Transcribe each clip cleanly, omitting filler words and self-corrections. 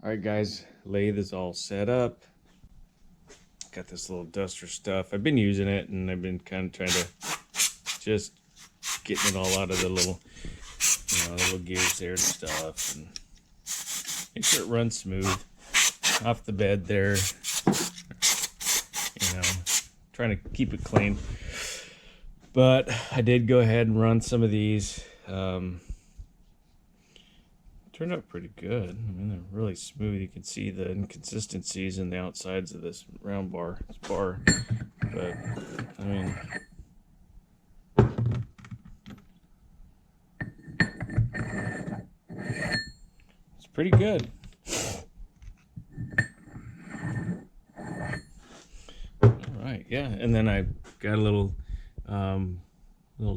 All right, guys, lathe is all set up. Got this little duster stuff. I've been using it, and I've been kind of trying to just getting it all out of the little, little gears there and stuff, and make sure it runs smooth off the bed there. Trying to keep it clean. But I did go ahead and run some of these. Turned out pretty good. I mean, they're really smooth. You can see the inconsistencies in the outsides of this round bar. But I mean, it's pretty good. All right, yeah. And then I got a little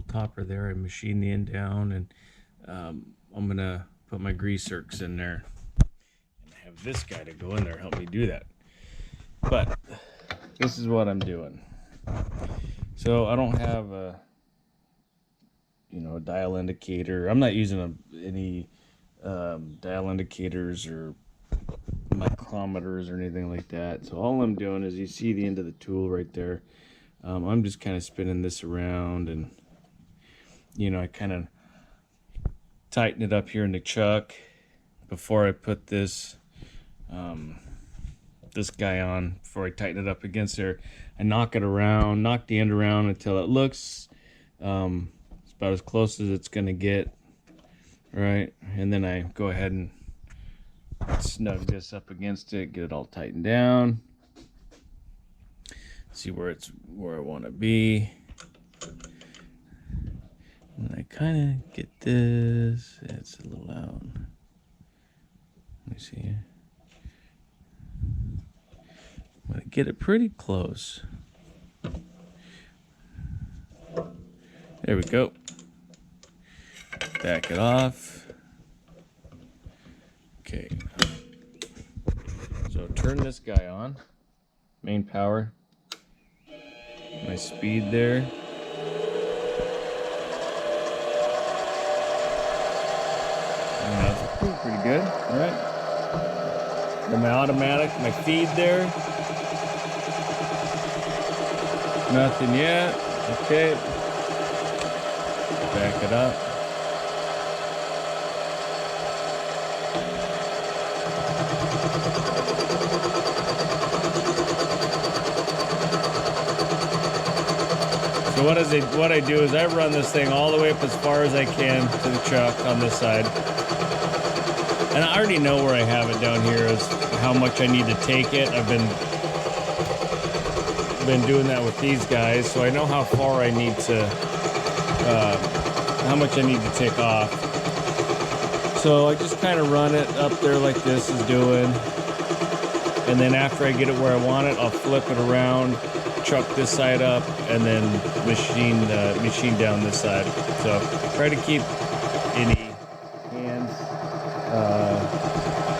topper there. I machined the end down, and I'm gonna put my grease zerks in there and have this guy to go in there help me do that. But this is what I'm doing. So I don't have a dial indicator. I'm not using any dial indicators or micrometers or anything like that. So all I'm doing is, you see the end of the tool right there. I'm just kind of spinning this around, and I kind of tighten it up here in the chuck before I put this this guy on. Before I tighten it up against there, I knock the end around until it looks it's about as close as it's gonna get, right? And then I go ahead and snug this up against it, get it all tightened down, see where I want to be. And I kind of get this. It's a little out. Let me see. I'm going to get it pretty close. There we go. Back it off. Okay. So turn this guy on. Main power. My speed there. Pretty good, all right? And my automatic, my feed there. Nothing yet. Okay. Back it up. So what I do is I run this thing all the way up as far as I can to the chuck on this side. And I already know where I have it down here is how much I need to take it. I've been doing that with these guys, so I know how far I need to, how much I need to take off. So I just kind of run it up there like this is doing. And then after I get it where I want it, I'll flip it around, chuck this side up, and then machine down this side. So try to keep any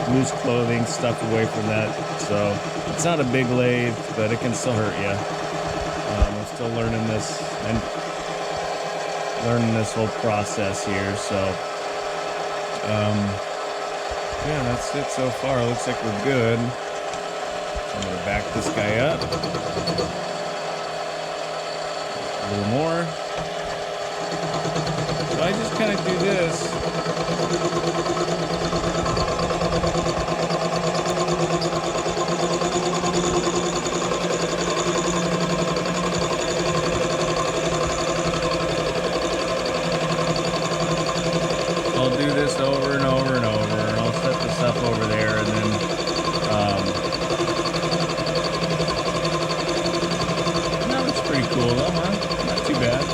loose clothing, stuff away from that. So it's not a big lathe, but it can still hurt you. I'm still learning this and learning this whole process here. So yeah, that's it so far. Looks like we're good. I'm gonna back this guy up a little more. So I just kind of do this. I'll do this over and over and over, and I'll set this up over there, and then that looks pretty cool though, huh? Not too bad.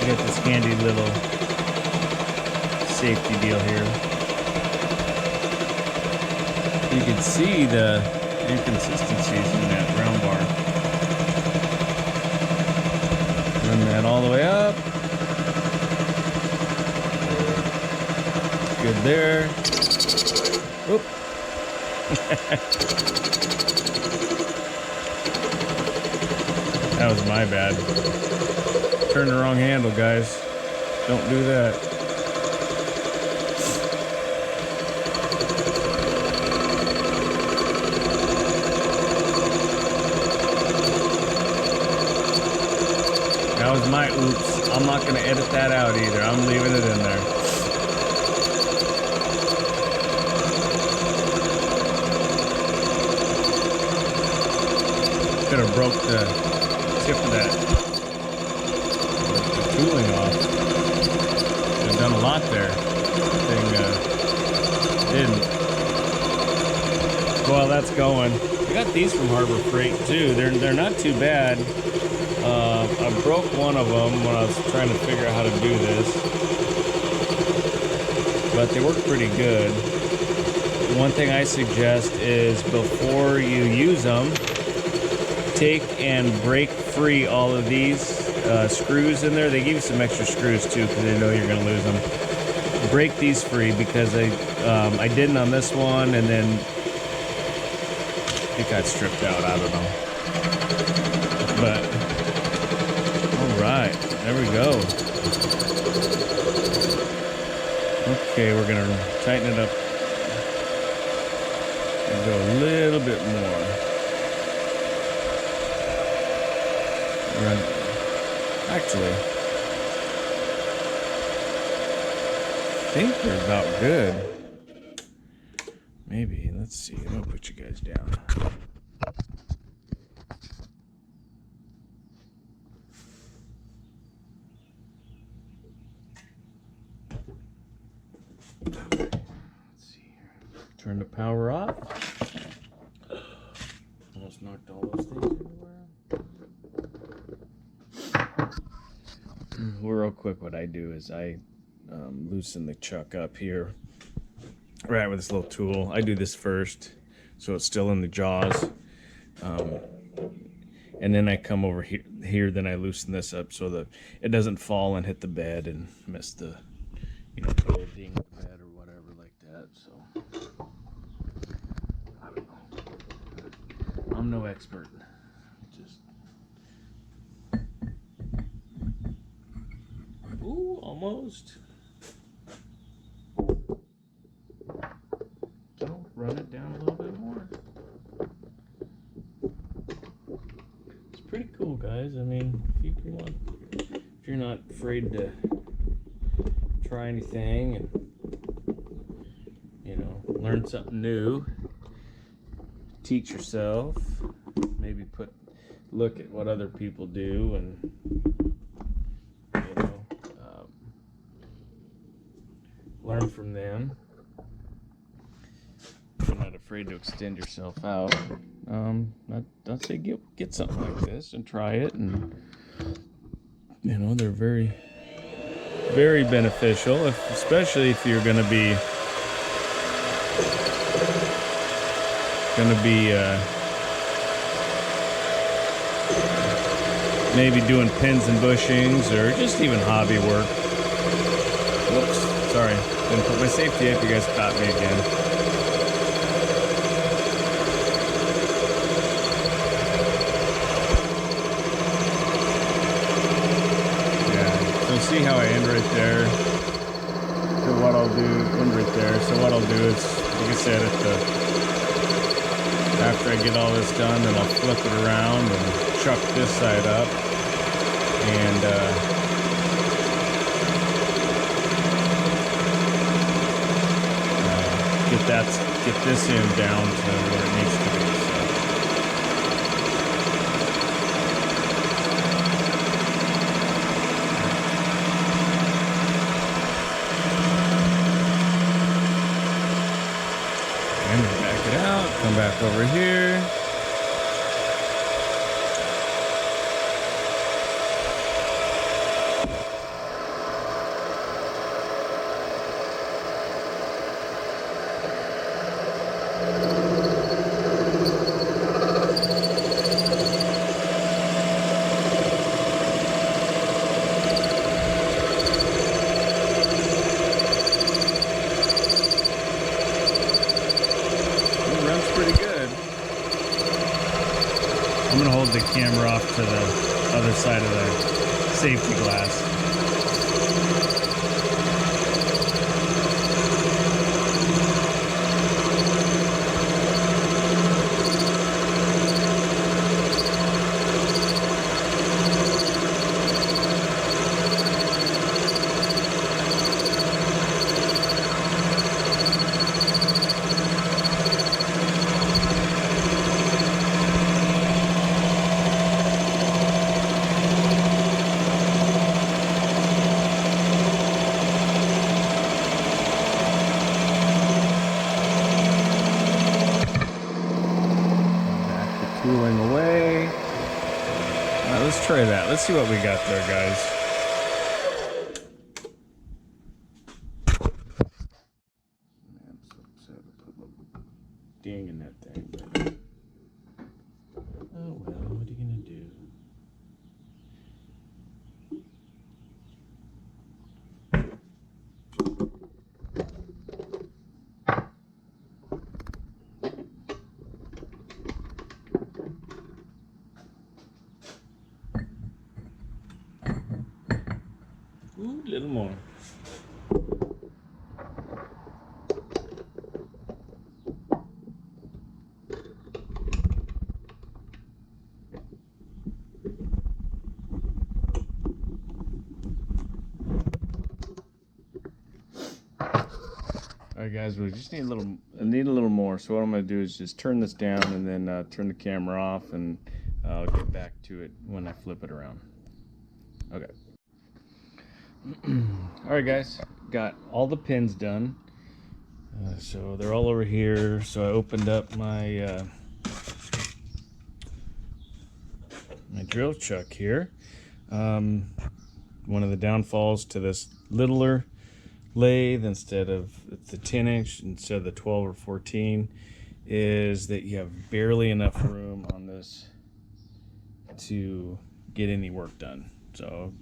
Got this handy little safety deal here. You can see the inconsistencies in that round bar. Run that all the way up. good there. Oop. That was my bad. Turned the wrong handle, guys. Don't do that. That was my oops. I'm not going to edit that out either. I'm leaving it in there. Could have broke the tip of that the tooling off. Could have done a lot there. Thing didn't. Well, that's going. I got these from Harbor Freight too. They're not too bad. I broke one of them when I was trying to figure out how to do this, but they work pretty good. One thing I suggest is before you use them, take and break free all of these screws in there. They give you some extra screws too because they know you're going to lose them. Break these free because I didn't on this one, and then it got stripped out. I don't know, but all right, there we go. Okay, we're going to tighten it up and go a little bit more. Actually, I think they're about good. Maybe, let's see. I'm gonna put you guys down. Let's see here. Turn the power off. Almost knocked all those things everywhere. Real quick, what I do is I loosen the chuck up here right with this little tool. I do this first so it's still in the jaws, and then I come over here, then I loosen this up so that it doesn't fall and hit the bed and miss the, total ding the bed or whatever like that. So I don't know, I'm no expert. Ooh, almost. So run it down a little bit more. It's pretty cool, guys. I mean, if you're not afraid to try anything and learn something new, teach yourself, maybe look at what other people do and learn from them. If you're not afraid to extend yourself out, I'd say get something like this and try it, and they're very, very beneficial, especially if you're going to be maybe doing pins and bushings or just even hobby work. Whoops, sorry, didn't put my safety up. You guys caught me again. Yeah, so see how I end right there. So what I'll do, end right there. So what I'll do is, like I said, after I get all this done, then I'll flip it around and chuck this side up, and get this end down to where it needs to be. And back it out, come back over here. nailed the camera off to the other side of the safety glass. Tooling away. All right, let's try that. Let's see what we got there, guys. I'm so upset to put my ding in that thing. But... oh well, what are you gonna do? Ooh, a little more. All right, guys, we just need a little more. So what I'm gonna do is just turn this down and then turn the camera off, and I'll get back to it when I flip it around. Okay. All right, guys, got all the pins done. So they're all over here. So I opened up my my drill chuck here. One of the downfalls to this littler lathe instead of the 10-inch instead of the 12 or 14 is that you have barely enough room on this to get any work done. So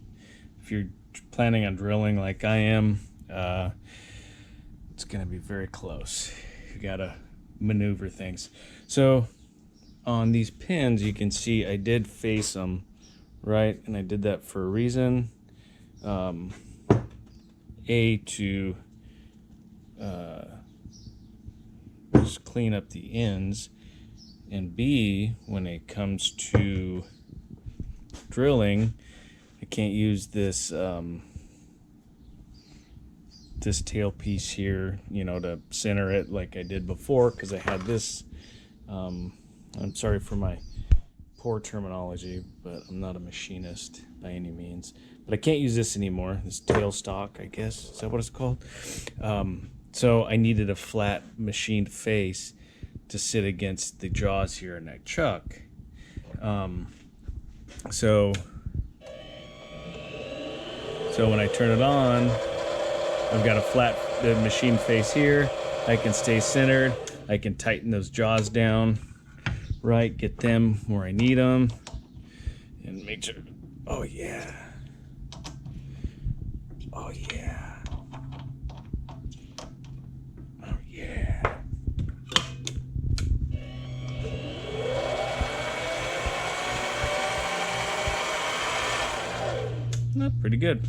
if you're planning on drilling like I am, it's gonna be very close. You gotta maneuver things. So on these pins, you can see I did face them, right? And I did that for a reason. A, to just clean up the ends, and B, when it comes to drilling, I can't use this this tail piece here, you know, to center it like I did before, because I had this. I'm sorry for my poor terminology, but I'm not a machinist by any means. But I can't use this anymore. This tail stock, I guess. Is that what it's called? So I needed a flat machined face to sit against the jaws here in that chuck. So when I turn it on, I've got a flat machined face here. I can stay centered. I can tighten those jaws down, right? Get them where I need them, and make sure. Oh yeah. Oh yeah. Oh yeah. Not pretty good.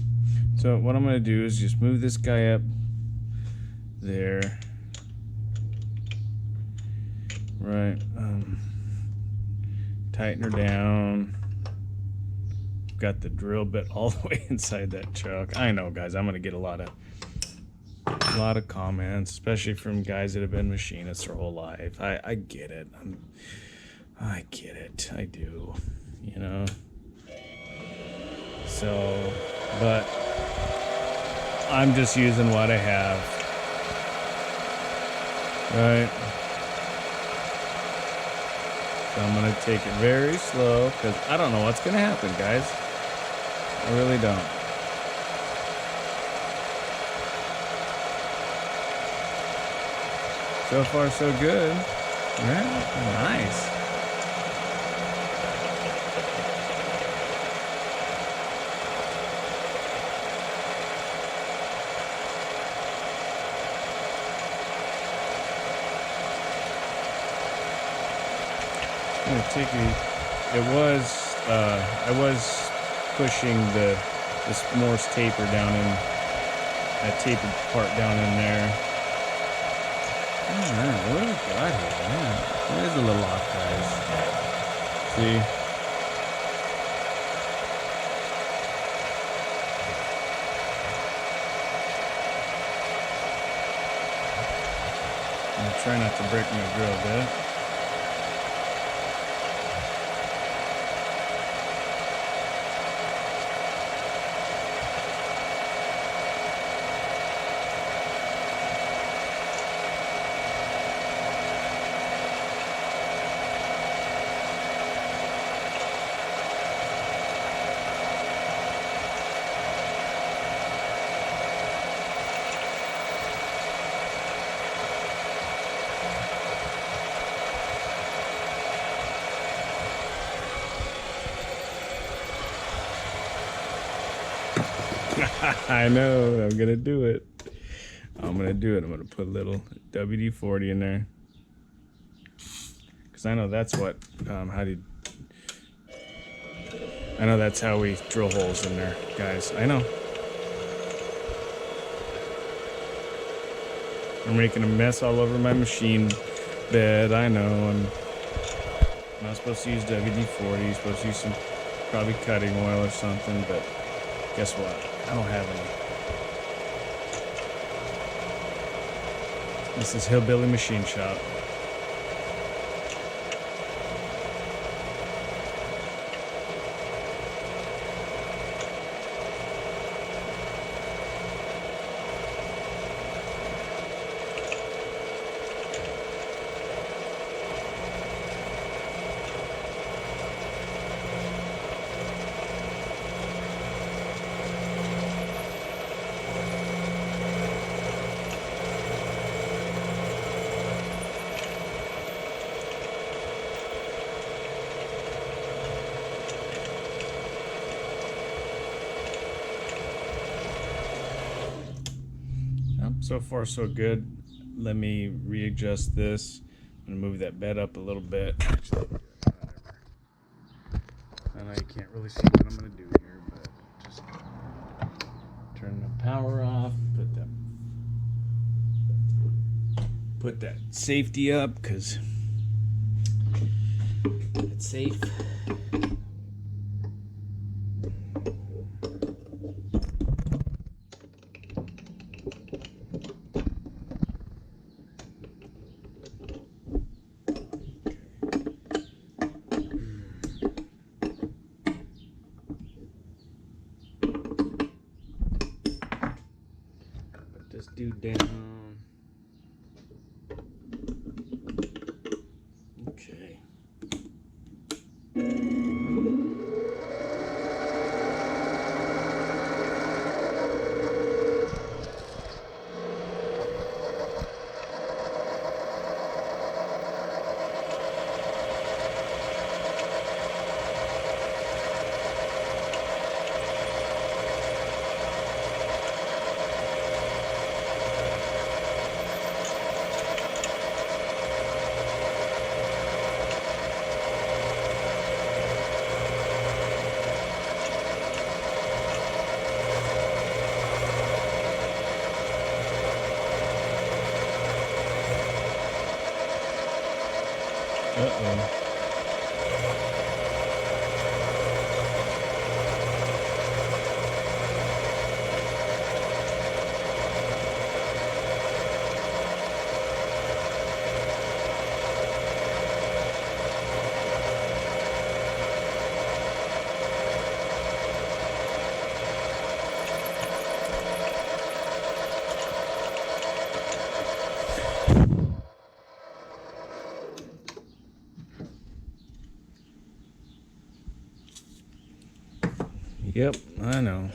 So what I'm going to do is just move this guy up there. Right. Tighten her down. Got the drill bit all the way inside that chuck. I know, guys, I'm going to get a lot of comments, especially from guys that have been machinists their whole life. I get it. I get it. I do. You know. So, but I'm just using what I have. Right? So I'm going to take it very slow because I don't know what's going to happen, guys. I really don't. So far, so good. Yeah, nice. I'm going to take I was pushing this Morse taper down in that tapered part down in there. Alright, what do we got here? Man, there's a little off, guys. See? I'm gonna try not to break my drill bit. I know, I'm gonna do it. I'm gonna put a little WD-40 in there. Because I know that's what, I know that's how we drill holes in there, guys. I know. I'm making a mess all over my machine bed. I know. I'm not supposed to use WD-40. You're supposed to use some probably cutting oil or something, but guess what? I don't have any. This is Hillbilly Machine Shop. So far, so good. Let me readjust this. I'm gonna move that bed up a little bit. Actually, I know you can't really see what I'm gonna do here, but just turn the power off. Put that safety up because it's safe. This dude down. Okay. Uh-oh. Yep, I know.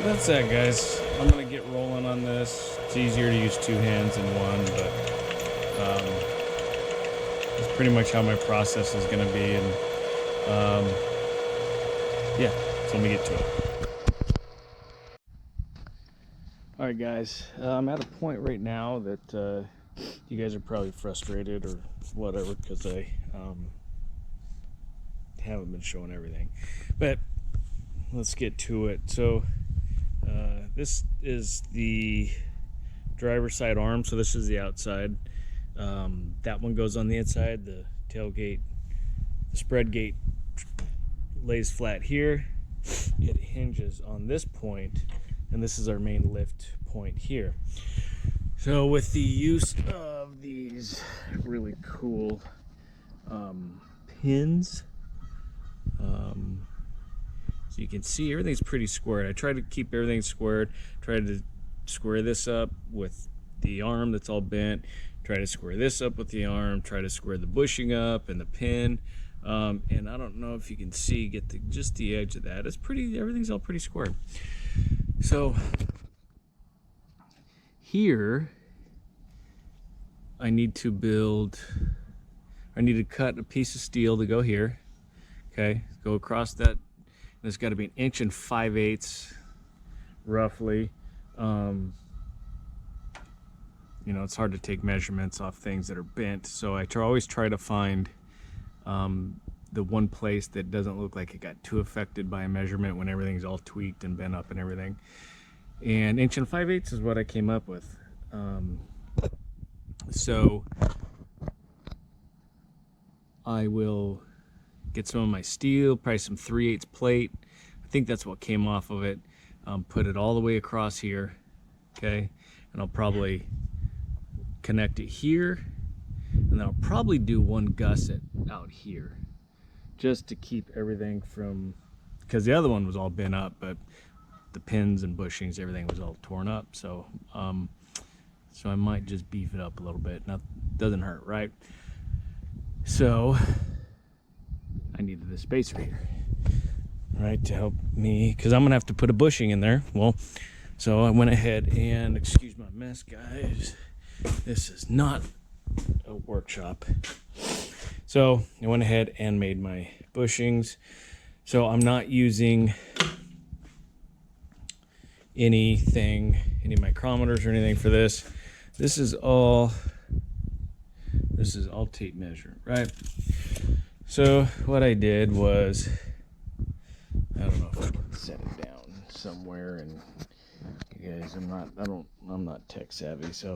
that's that, guys. I'm gonna get rolling on this. It's easier to use two hands than one, but that's pretty much how my process is gonna be. And yeah, so let me get to it. All right, guys, I'm at a point right now that you guys are probably frustrated or whatever because I haven't been showing everything, but let's get to it. So this is the driver's side arm, so this is the outside. That one goes on the inside. The tailgate, the spread gate lays flat here. It hinges on this point, and this is our main lift point here. So with the use of these really cool pins, so you can see everything's pretty squared. I try to keep everything squared. Try to square this up with the arm that's all bent. Try to square this up with the arm. Try to square the bushing up and the pin. And I don't know if you can see, get just the edge of that. It's pretty. Everything's all pretty squared. So here, I need to cut a piece of steel to go here. Okay, go across that. It's got to be 1 5/8 roughly. You know, it's hard to take measurements off things that are bent, so I always try to find the one place that doesn't look like it got too affected by a measurement when everything's all tweaked and bent up and everything. And 1 5/8 is what I came up with. So I will get some of my steel, probably some 3/8 plate. I think that's what came off of it. Put it all the way across here, okay? And I'll probably connect it here, and I'll probably do one gusset out here, just to keep everything from, because the other one was all bent up, but the pins and bushings, everything was all torn up. So, so I might just beef it up a little bit. Now, doesn't hurt, right? So I needed this spacer here, right, to help me, because I'm gonna have to put a bushing in there. Well, so I went ahead and, excuse my mess, guys, this is not a workshop. So I went ahead and made my bushings. So I'm not using any micrometers or anything for this. This is all tape measure, right? So what I did was, I don't know if I can set it down somewhere, and you guys, I'm not tech savvy, so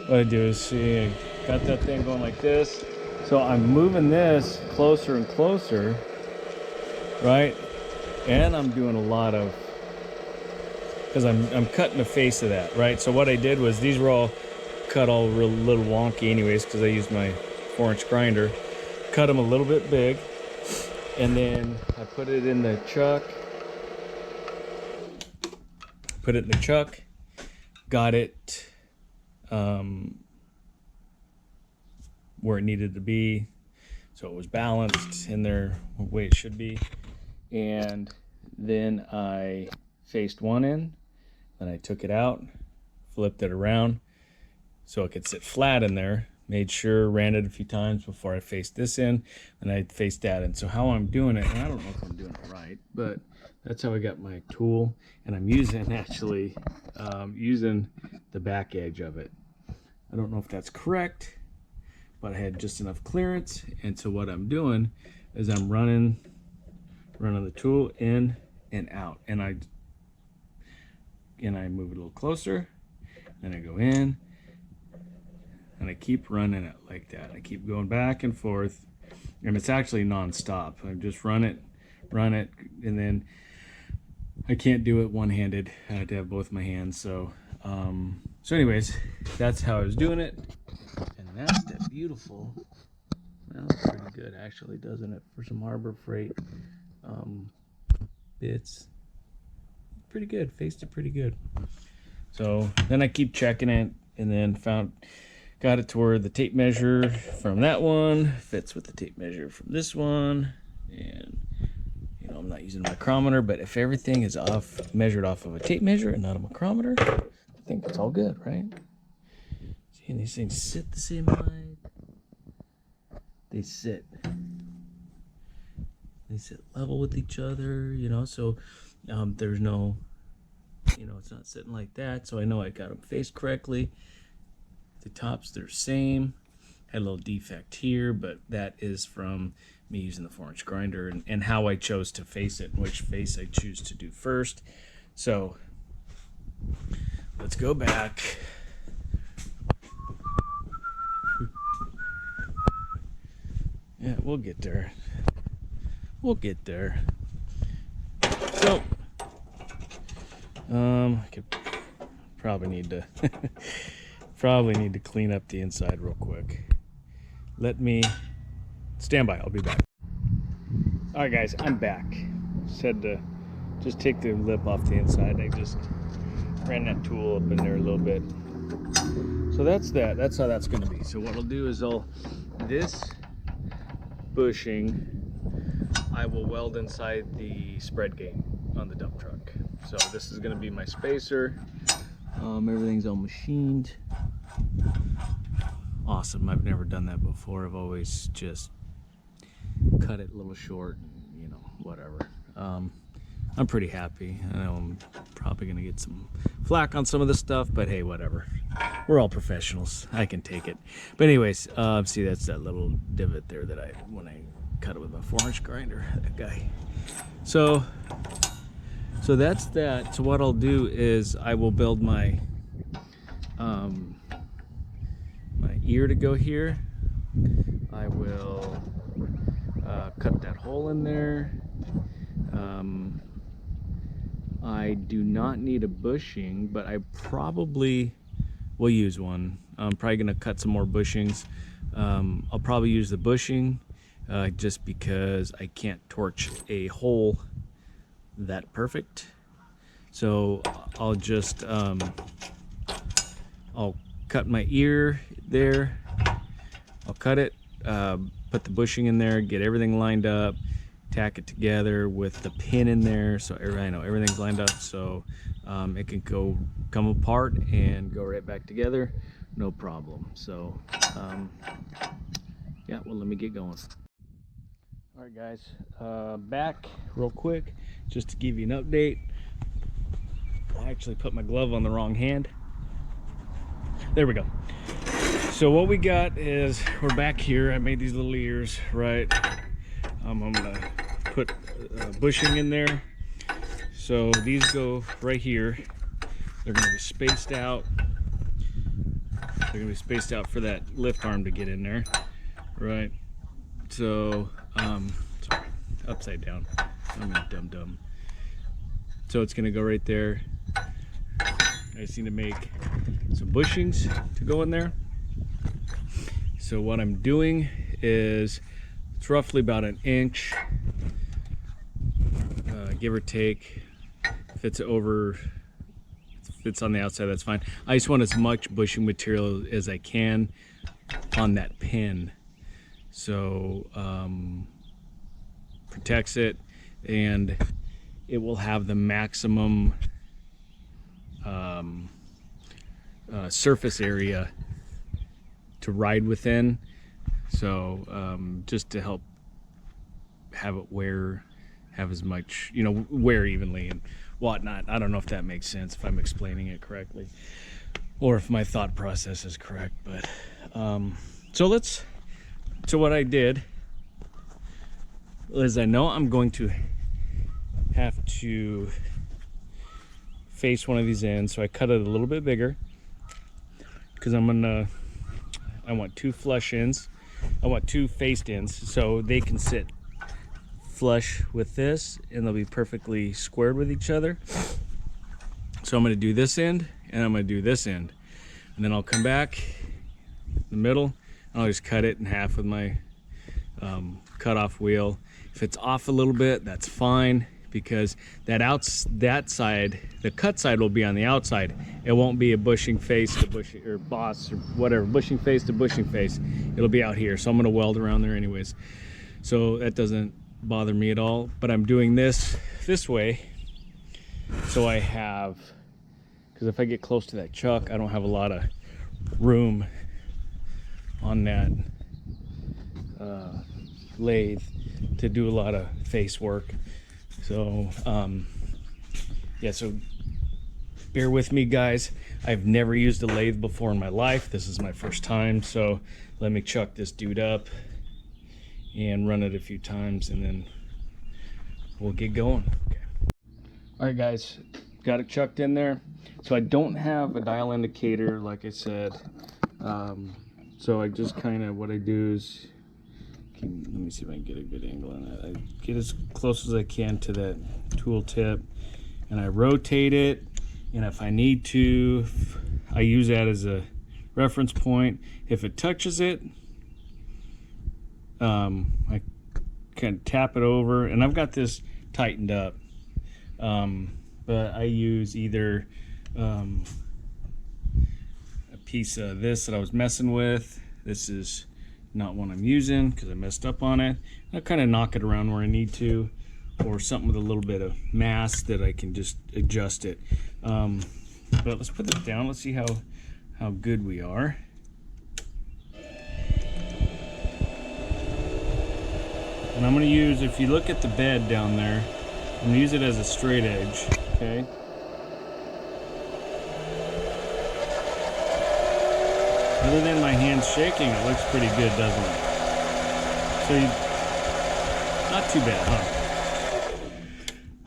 what I do is, see, I got that thing going like this. So I'm moving this closer and closer, right? And I'm doing a lot of, because I'm cutting the face of that, right? So what I did was, these were all cut all real little wonky anyways, because I used my 4-inch grinder. Cut them a little bit big, and then I put it in the chuck. Got it where it needed to be, so it was balanced in there the way it should be. And then I faced one in, then I took it out, flipped it around so it could sit flat in there. Made sure, ran it a few times before I faced this in, and I faced that in. So how I'm doing it, and I don't know if I'm doing it right, but that's how I got my tool, and I'm using using the back edge of it. I don't know if that's correct, but I had just enough clearance, and so what I'm doing is I'm running the tool in and out, and I move it a little closer, then I go in, and I keep running it like that. I keep going back and forth, and it's actually non-stop. I just run it, and then I can't do it one-handed. I had to have both my hands. So, so anyways, that's how I was doing it, and that's that beautiful. Well, that's pretty good, actually, doesn't it? For some Harbor Freight bits, pretty good. Faced it pretty good. So then I keep checking it, and then got it to where the tape measure from that one fits with the tape measure from this one, and I'm not using a micrometer, but if everything is measured off of a tape measure and not a micrometer, I think it's all good, right? See, and these things sit the same height. They sit level with each other, you know, so there's no, you know, it's not sitting like that, so I know I got them faced correctly. The tops, they're same. Had a little defect here, but that is from me using the 4-inch grinder and how I chose to face it, and which face I choose to do first. So let's go back. Yeah, we'll get there. We'll get there. So, I could probably need to clean up the inside real quick. Let me stand by. I'll be back. All right, guys, I'm back. Said to just take the lip off the inside. I just ran that tool up in there a little bit. So that's that. That's how that's going to be. So what I'll do is this bushing I will weld inside the spread gate on the dump truck. So this is going to be my spacer. Everything's all machined. Awesome. I've never done that before. I've always just cut it a little short, you know, whatever. I'm pretty happy. I know I'm probably going to get some flack on some of this stuff, but hey, whatever. We're all professionals. I can take it. But anyways, see, that's that little divot there that when I cut it with my 4-inch grinder, that guy. So that's that. So what I'll do is I will build my my ear to go here. I will cut that hole in there. I do not need a bushing, but I probably will use one. I'm probably gonna cut some more bushings. I'll probably use the bushing just because I can't torch a hole that perfect. So I'll just I'll cut my ear there. I'll cut it, put the bushing in there, get everything lined up, tack it together with the pin in there, so I know everything's lined up, so it can come apart and go right back together, no problem. So yeah, well, let me get going. All right, guys, back real quick just to give you an update. I actually put my glove on the wrong hand. There we go. So what we got is we're back here. I made these little ears, right? I'm gonna put bushing in there. So these go right here. They're gonna be spaced out. They're gonna be spaced out for that lift arm to get in there, right? So, sorry, upside down. I'm a dum-dum. So it's gonna go right there. I just need to make some bushings to go in there. So what I'm doing is it's roughly about an inch, give or take. If it's on the outside, that's fine. I just want as much bushing material as I can on that pin. So protects it, and it will have the maximum surface area to ride within. So just to help have it have as much, you know, wear evenly and whatnot. I don't know if that makes sense, if I'm explaining it correctly, or if my thought process is correct. But so what I did is I know I'm going to have to face one of these ends, so I cut it a little bit bigger because I want two flush ends. I want two faced ends so they can sit flush with this and they'll be perfectly squared with each other. So I'm going to do this end and I'm going to do this end, and then I'll come back in the middle and I'll just cut it in half with my cut off wheel. If it's off a little bit, that's fine, because that side, the cut side, will be on the outside. It won't be a bushing face to bushing, or boss, or whatever, bushing face to bushing face. It'll be out here, so I'm going to weld around there anyways, so that doesn't bother me at all. But I'm doing this way so I have, because if I get close to that chuck, I don't have a lot of room on that lathe to do a lot of face work. So yeah, so bear with me, guys. I've never used a lathe before in my life. This is my first time, so let me chuck this dude up and run it a few times, and then we'll get going. Okay. All right, guys, got it chucked in there. So I don't have a dial indicator, like I said. So I just kind of, what I do is, let me see if I can get a good angle on that. I get as close as I can to that tool tip, and I rotate it. And if I need to, I use that as a reference point. If it touches it, I kind of tap it over, and I've got this tightened up. But I use either a piece of this that I was messing with. This is not one I'm using because I messed up on it. I kind of knock it around where I need to, or something with a little bit of mass that I can just adjust it. But let's put this down. Let's see how good we are. And I'm going to use, if you look at the bed down there, I'm going to use it as a straight edge, okay? Other than my hands shaking, it looks pretty good, doesn't it? So, not too bad, huh?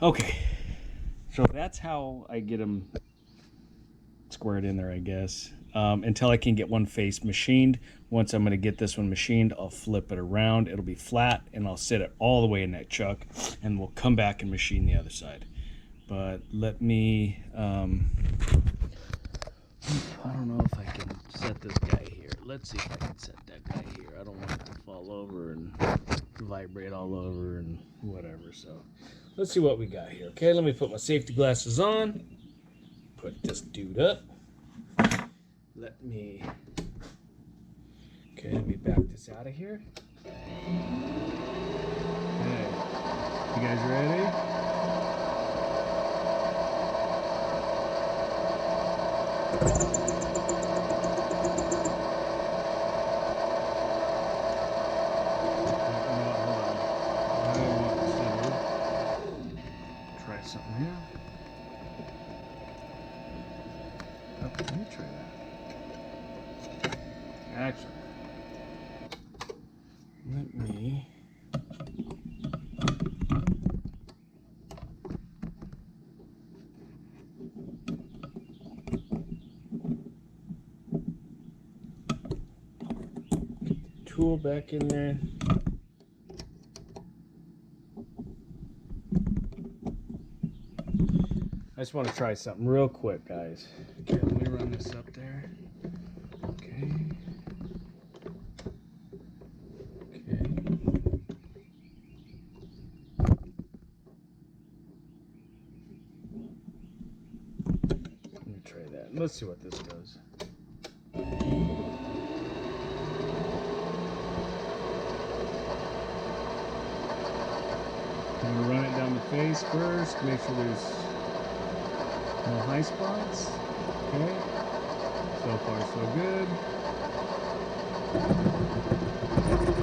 Okay, so that's how I get them squared in there, I guess, until I can get one face machined. Once I'm going to get this one machined, I'll flip it around. It'll be flat, and I'll set it all the way in that chuck, and we'll come back and machine the other side. But let me, I don't know if I can set this guy here. Let's see if I can set that guy here. I don't want it to fall over and vibrate all over and whatever. So let's see what we got here. Okay, let me put my safety glasses on. Put this dude up. Let me back this out of here. Okay, you guys ready? Try something here. Let me try that. Actually, let me tool back in there. I just want to try something real quick, guys. Okay, let me run this up there. Okay. Okay. Let me try that. Let's see what this does. I'm going to run it down the face first, make sure there's no high spots. Okay. So far, so good.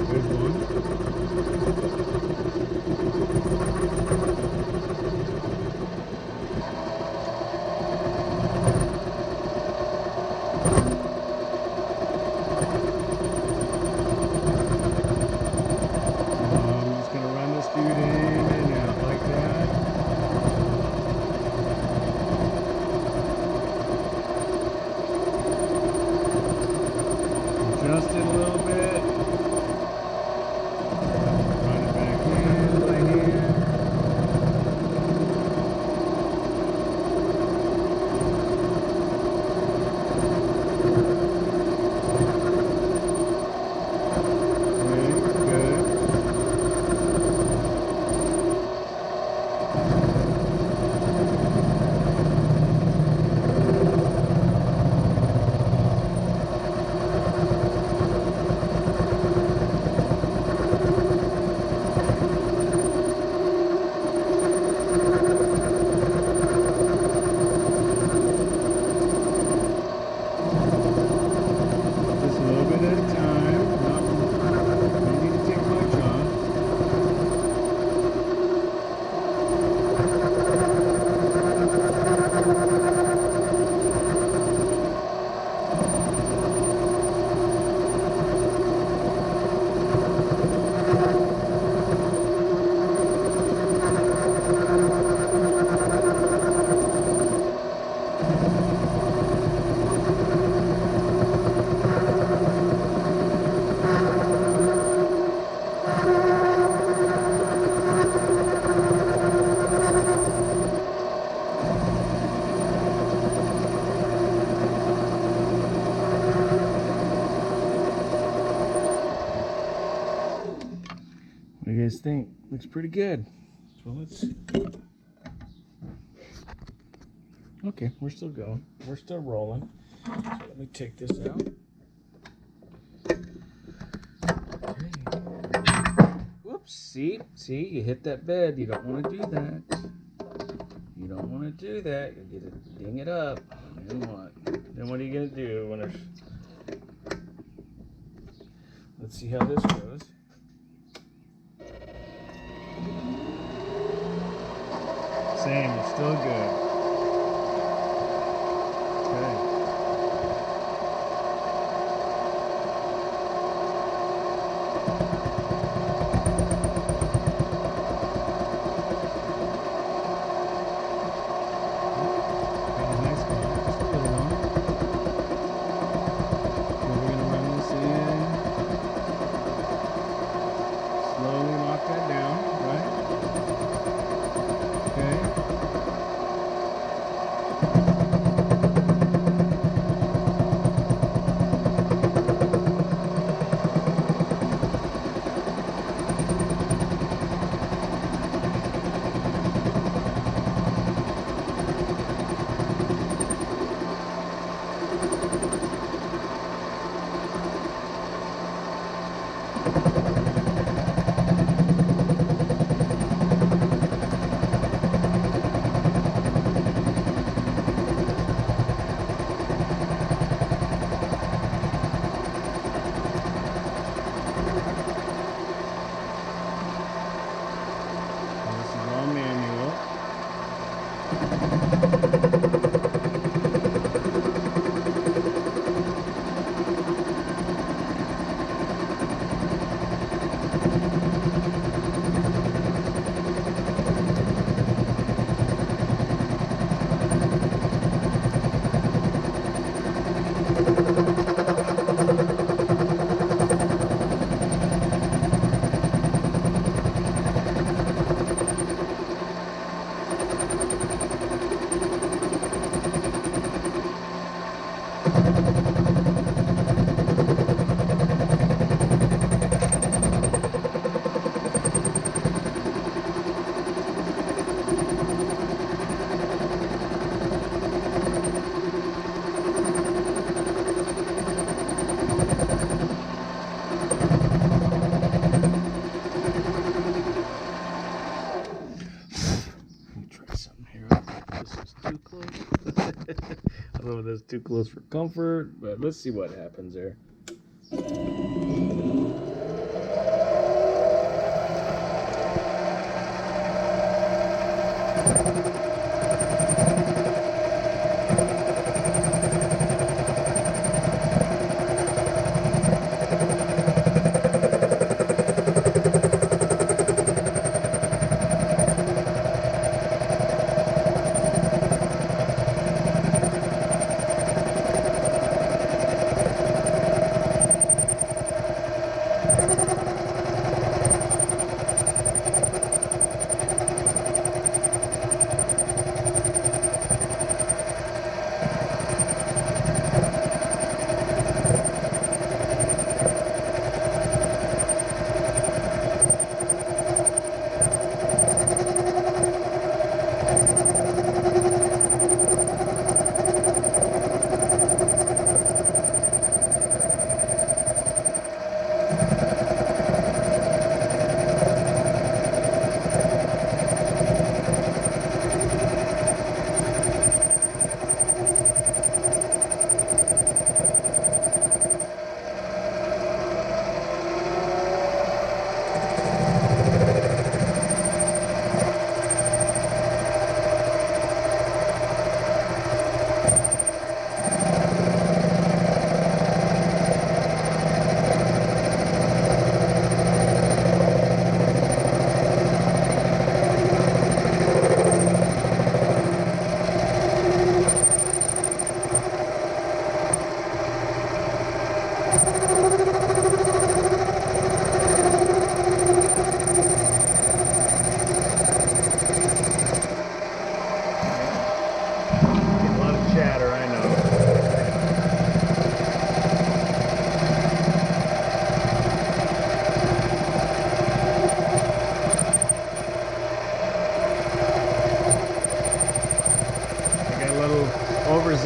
There's one. I'm just going to run this dude in and out like that. Adjust it a little bit. Run it back in by hand. Okay, good. think? Looks pretty good. So let's see. Okay, we're still going. We're still rolling. So let me take this out. Okay. Whoops, see, you hit that bed. You don't want to do that. You don't want to do that. You'll get it, ding it up. Then what? Then what are you going to do when there's... Let's see how this goes. Same, it's still good. I don't know if that's too close for comfort, but let's see what happens there.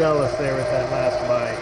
overzealous there with that last bite.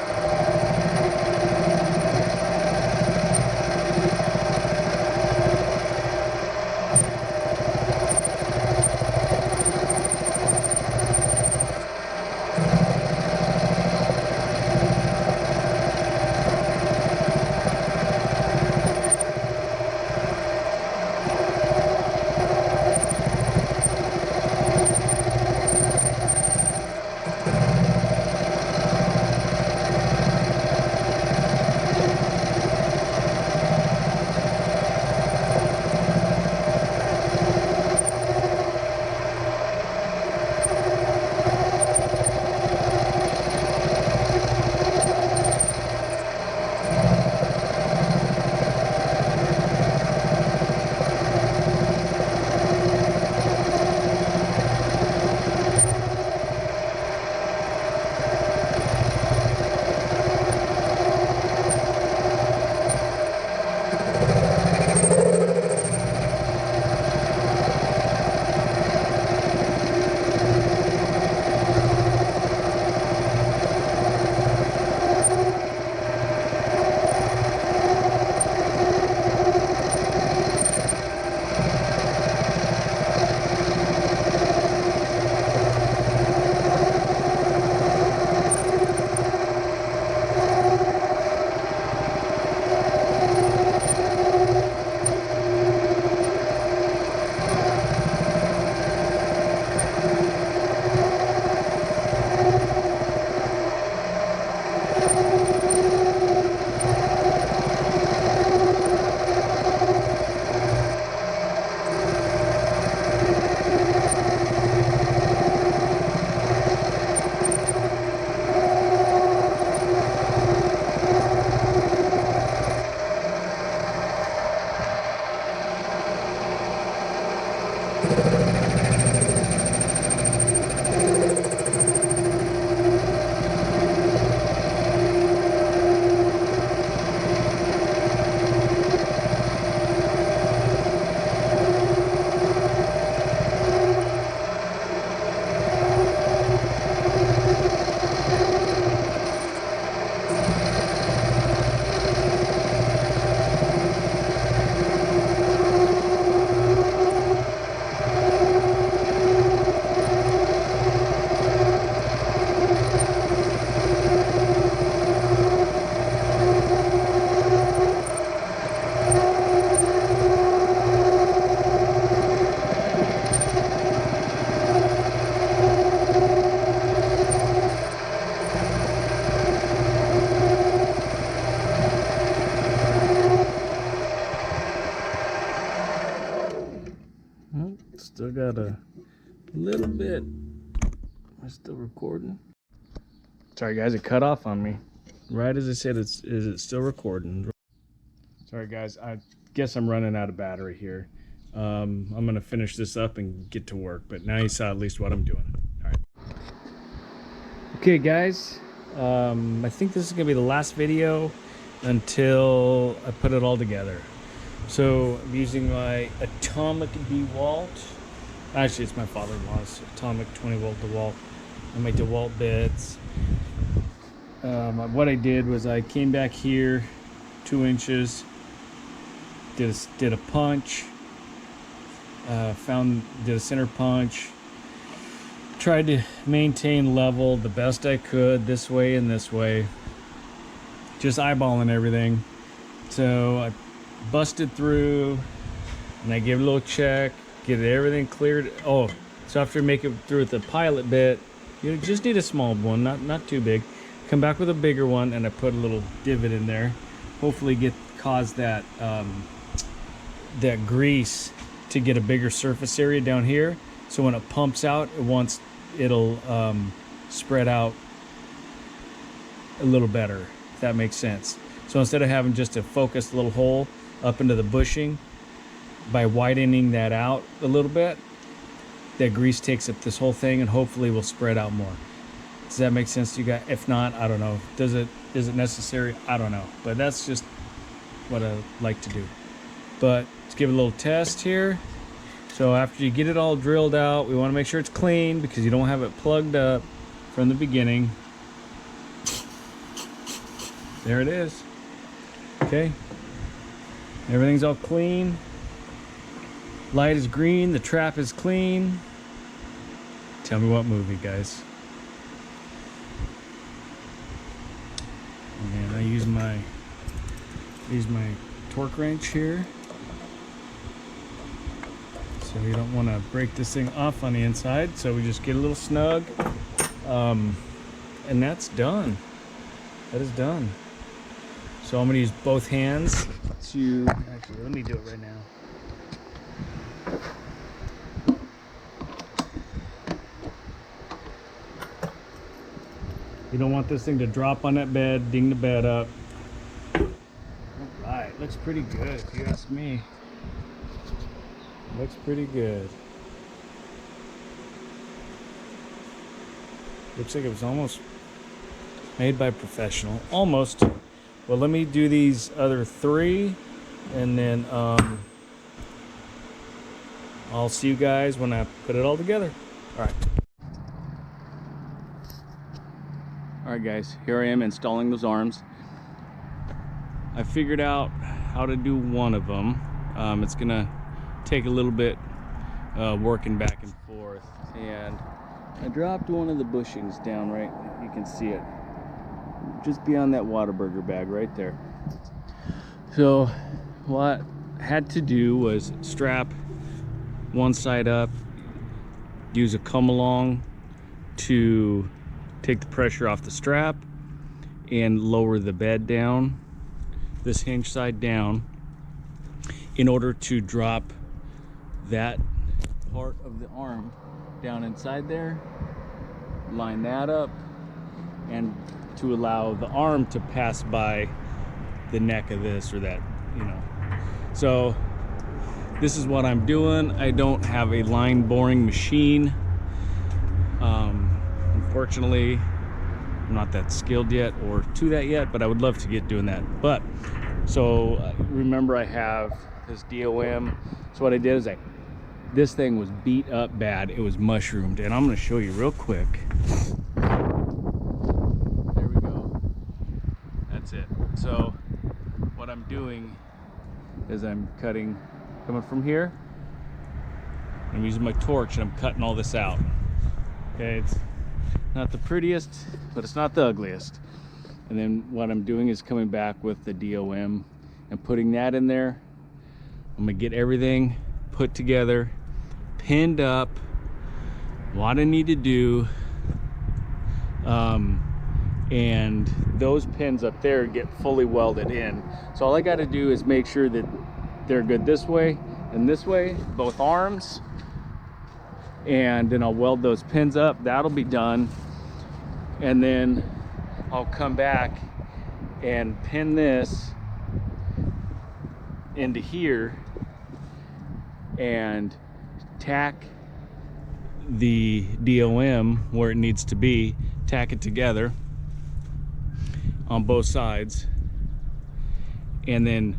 Still got a little bit. Am I still recording? Sorry guys, it cut off on me. Right as I said, is it still recording? Sorry guys, I guess I'm running out of battery here. I'm gonna finish this up and get to work, but now you saw at least what I'm doing. All right. Okay guys, I think this is gonna be the last video until I put it all together. So I'm using my Atomic DeWalt. Actually, it's my father-in-law's Atomic 20-volt DeWalt. And my DeWalt bits. What I did was I came back here 2 inches, did a punch, did a center punch, tried to maintain level the best I could this way and this way, just eyeballing everything. So I busted through and I gave it a little check, get everything cleared. Oh, so after making it through with the pilot bit, you just need a small one, not too big. Come back with a bigger one, and I put a little divot in there. Hopefully cause that that grease to get a bigger surface area down here. So when it pumps out, it'll spread out a little better, if that makes sense. So instead of having just a focused little hole up into the bushing, by widening that out a little bit, that grease takes up this whole thing and hopefully will spread out more. Does that make sense to you guys? If not, I don't know. Is it necessary? I don't know. But that's just what I like to do. But let's give it a little test here. So after you get it all drilled out, we want to make sure it's clean because you don't have it plugged up from the beginning. there it is. Okay, everything's all clean. Light is green, the trap is clean. Tell me what movie, guys. And I use my torque wrench here. So you don't want to break this thing off on the inside, so we just get a little snug. And that's done. That is done. So I'm gonna use both hands to, actually let me do it right now. You don't want this thing to drop on that bed, ding the bed up. All right, looks pretty good if you ask me. Looks pretty good. Looks like it was almost made by a professional. Almost. Well, let me do these other 3 and then I'll see you guys when I put it all together. All right. All right, guys, here I am installing those arms. I figured out how to do one of them. It's gonna take a little bit working back and forth, and I dropped one of the bushings down right, you can see it, just beyond that Whataburger bag right there. So what I had to do was strap one side up, use a come along to take the pressure off the strap and lower the bed down, this hinge side down, in order to drop that part of the arm down inside there, line that up, and to allow the arm to pass by the neck of this or that, you know. So this is what I'm doing. I don't have a line boring machine. Unfortunately, I'm not that skilled yet or to that yet, but I would love to get doing that. But so remember, I have this DOM. So what I did is this thing was beat up bad. It was mushroomed, and I'm going to show you real quick. There we go. That's it. So what I'm doing is I'm cutting, coming from here. I'm using my torch and I'm cutting all this out. Okay, it's not the prettiest, but it's not the ugliest. And then what I'm doing is coming back with the DOM and putting that in there. I'm gonna get everything put together, pinned up, what I need to do, and those pins up there get fully welded in. So all I got to do is make sure that they're good this way and this way, both arms, and then I'll weld those pins up. That'll be done, and then I'll come back and pin this into here and tack the DOM where it needs to be, tack it together on both sides, and then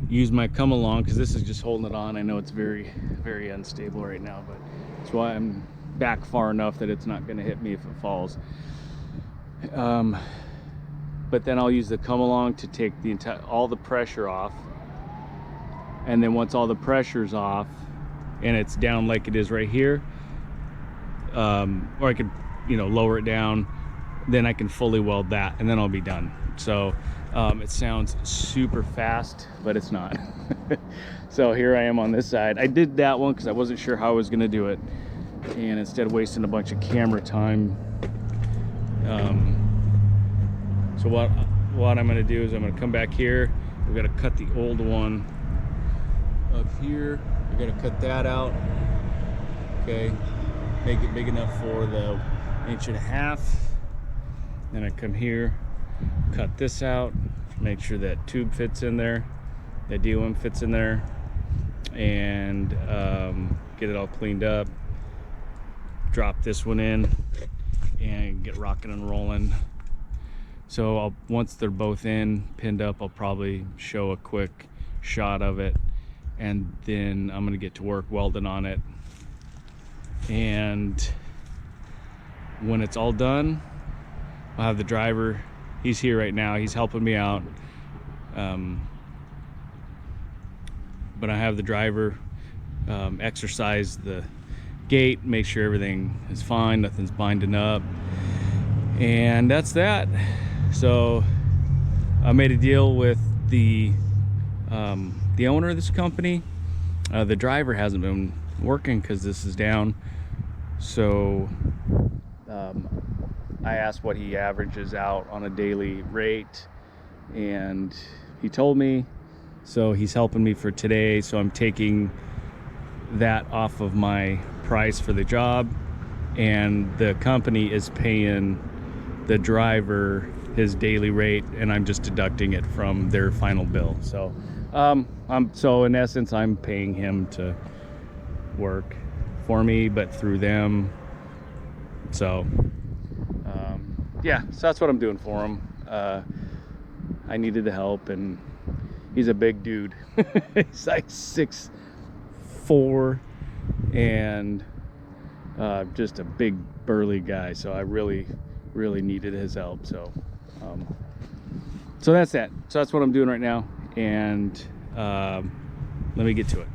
use my come along, because this is just holding it on. I know it's very, very unstable right now, but that's why I'm back far enough that it's not going to hit me if it falls. But then I'll use the come along to take the all the pressure off, and then once all the pressure's off and it's down like it is right here, or I could, you know, lower it down, then I can fully weld that, and then I'll be done. So it sounds super fast, but it's not. So here I am on this side. I did that one because I wasn't sure how I was going to do it, and instead of wasting a bunch of camera time, so what I'm going to do is I'm going to come back here. We've got to cut the old one up here. We're going to cut that out. Okay, make it big enough for the 1.5 inches. Then I come here, cut this out, make sure that tube fits in there, that DOM fits in there, and get it all cleaned up. Drop this one in and get rocking and rolling. So once they're both in, pinned up, I'll probably show a quick shot of it, and then I'm gonna get to work welding on it. And when it's all done, I'll have the driver he's here right now. He's helping me out. But I have the driver exercise the gate, make sure everything is fine, nothing's binding up, and that's that. So I made a deal with the owner of this company. The driver hasn't been working because this is down, so I asked what he averages out on a daily rate, and he told me. So he's helping me for today, so I'm taking that off of my price for the job, and the company is paying the driver his daily rate, and I'm just deducting it from their final bill. So so in essence, I'm paying him to work for me, but through them. So yeah, so that's what I'm doing for him. I needed the help, and he's a big dude. He's like 6'4", and just a big burly guy. So I really needed his help. So so that's that. So that's what I'm doing right now, and let me get to it.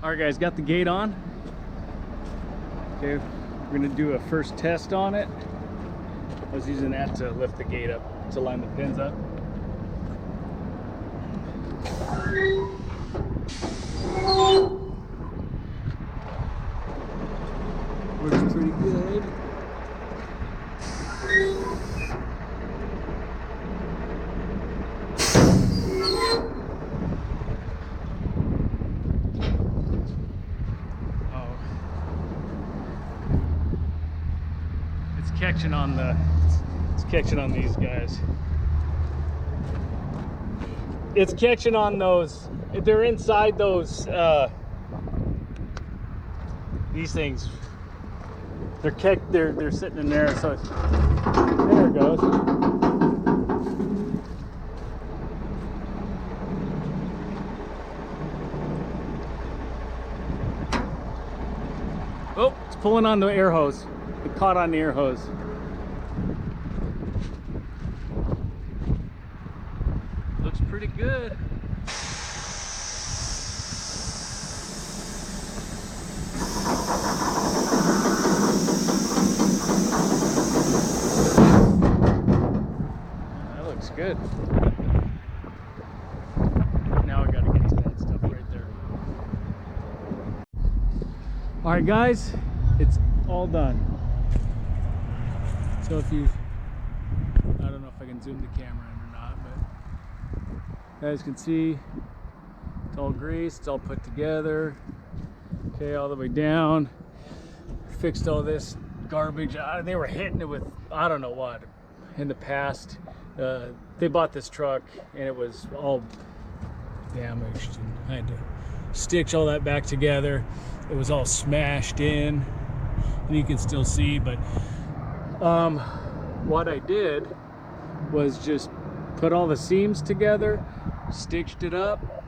All right guys, got the gate on. Okay, we're gonna do a first test on it. I was using that to lift the gate up to line the pins up. Works pretty good. Oh, it's catching on these guys. It's catching on those. They're inside those. These things. They're sitting in there. So there it goes. Oh, it's pulling on the air hose. It caught on the air hose. Looks pretty good. That looks good. Now I gotta get to that stuff right there. All right, guys, it's all done. So if you, I don't know if I can zoom the camera in or not, but you guys can see it's all greased, it's all put together. Okay, all the way down. Fixed all this garbage. They were hitting it with, I don't know what, in the past. They bought this truck and it was all damaged, and I had to stitch all that back together. It was all smashed in, and you can still see, but what I did was just put all the seams together, stitched it up,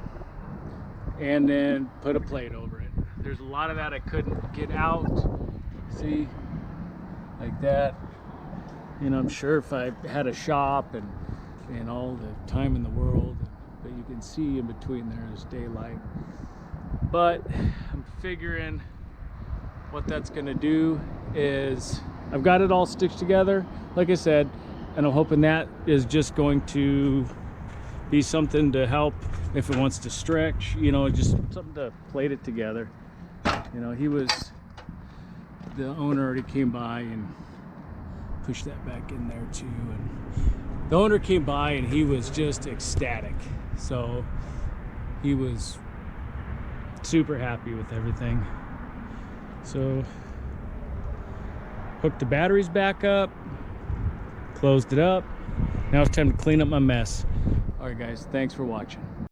and then put a plate over it. There's a lot of that I couldn't get out, see, like that. You know, I'm sure if I had a shop and all the time in the world, but you can see in between there is daylight. But I'm figuring what that's gonna do is, I've got it all stitched together, like I said, and I'm hoping that is just going to be something to help if it wants to stretch, you know, just something to plate it together. You know, the owner already came by and pushed that back in there too, and the owner came by and he was just ecstatic. So he was super happy with everything. So hooked the batteries back up, closed it up. Now it's time to clean up my mess. All right guys, thanks for watching.